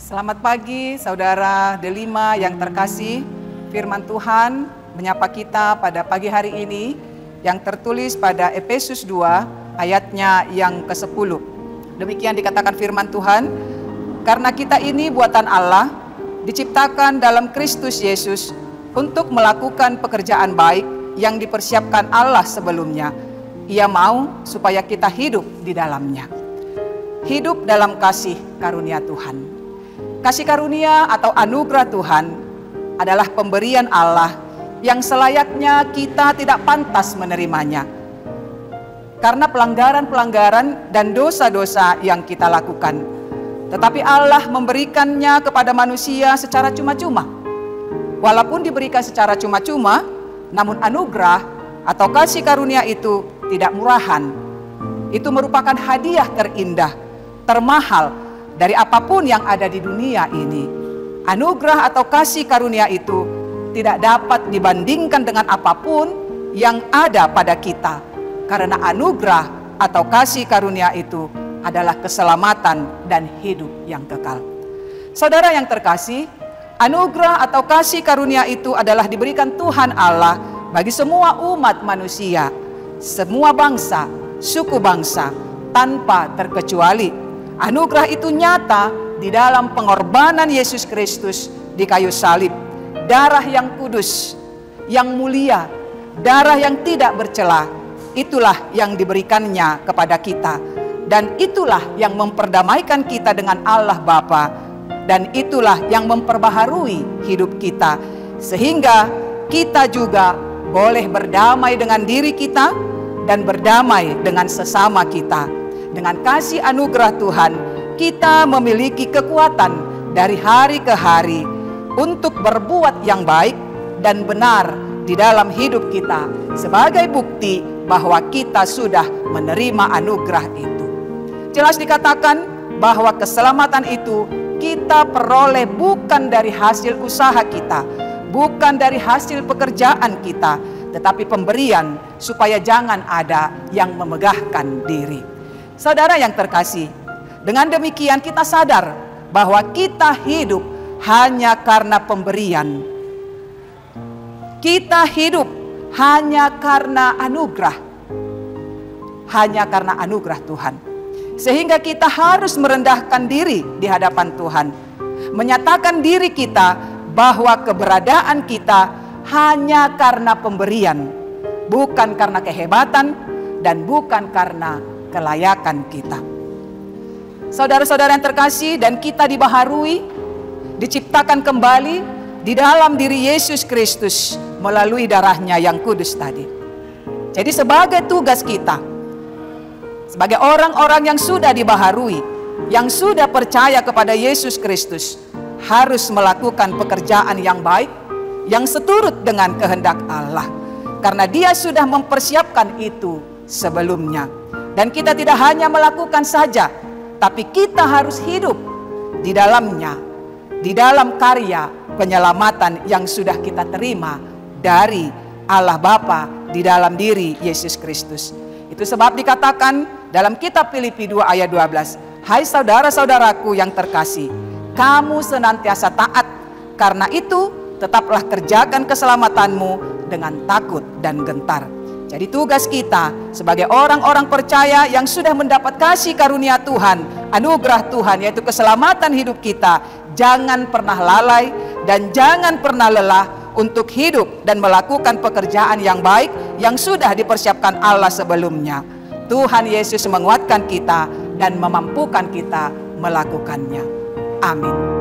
Selamat pagi saudara Delima yang terkasih. Firman Tuhan menyapa kita pada pagi hari ini yang tertulis pada Efesus 2 ayatnya yang ke-10. Demikian dikatakan firman Tuhan, karena kita ini buatan Allah, diciptakan dalam Kristus Yesus untuk melakukan pekerjaan baik yang dipersiapkan Allah sebelumnya. Ia mau supaya kita hidup di dalamnya. Hidup dalam kasih karunia Tuhan. Kasih karunia atau anugerah Tuhan adalah pemberian Allah yang selayaknya kita tidak pantas menerimanya. Karena pelanggaran-pelanggaran dan dosa-dosa yang kita lakukan. Tetapi Allah memberikannya kepada manusia secara cuma-cuma. Walaupun diberikan secara cuma-cuma, namun anugerah atau kasih karunia itu tidak murahan. Itu merupakan hadiah terindah, termahal dari apapun yang ada di dunia ini. Anugerah atau kasih karunia itu tidak dapat dibandingkan dengan apapun yang ada pada kita. Karena anugerah atau kasih karunia itu adalah keselamatan dan hidup yang kekal. Saudara yang terkasih, anugerah atau kasih karunia itu adalah diberikan Tuhan Allah bagi semua umat manusia, semua bangsa, suku bangsa, tanpa terkecuali. Anugerah itu nyata di dalam pengorbanan Yesus Kristus di kayu salib. Darah yang kudus, yang mulia, darah yang tidak bercela, itulah yang diberikannya kepada kita. Dan itulah yang memperdamaikan kita dengan Allah Bapa. Dan itulah yang memperbaharui hidup kita. Sehingga kita juga boleh berdamai dengan diri kita dan berdamai dengan sesama kita. Dengan kasih anugerah Tuhan, kita memiliki kekuatan dari hari ke hari untuk berbuat yang baik dan benar di dalam hidup kita sebagai bukti bahwa kita sudah menerima anugerah itu. Jelas dikatakan bahwa keselamatan itu kita peroleh bukan dari hasil usaha kita, bukan dari hasil pekerjaan kita, tetapi pemberian supaya jangan ada yang memegahkan diri. Saudara yang terkasih, dengan demikian kita sadar bahwa kita hidup hanya karena pemberian. Kita hidup hanya karena anugerah. Hanya karena anugerah Tuhan. Sehingga kita harus merendahkan diri di hadapan Tuhan. Menyatakan diri kita bahwa keberadaan kita hanya karena pemberian. Bukan karena kehebatan dan bukan karena kelayakan kita. Saudara-saudara yang terkasih, dan kita dibaharui, diciptakan kembali di dalam diri Yesus Kristus melalui darahnya yang kudus tadi. Jadi sebagai tugas kita, sebagai orang-orang yang sudah dibaharui, yang sudah percaya kepada Yesus Kristus, harus melakukan pekerjaan yang baik, yang seturut dengan kehendak Allah. Karena Dia sudah mempersiapkan itu sebelumnya. Dan kita tidak hanya melakukan saja, tapi kita harus hidup di dalamnya, di dalam karya penyelamatan yang sudah kita terima dari Allah Bapa di dalam diri Yesus Kristus. Itu sebab dikatakan dalam kitab Filipi 2 ayat 12, hai saudara-saudaraku yang terkasih, kamu senantiasa taat, karena itu tetaplah kerjakan keselamatanmu dengan takut dan gentar. Jadi tugas kita sebagai orang-orang percaya yang sudah mendapat kasih karunia Tuhan, anugerah Tuhan yaitu keselamatan hidup kita, jangan pernah lalai dan jangan pernah lelah untuk hidup dan melakukan pekerjaan yang baik yang sudah dipersiapkan Allah sebelumnya. Tuhan Yesus menguatkan kita dan memampukan kita melakukannya. Amin.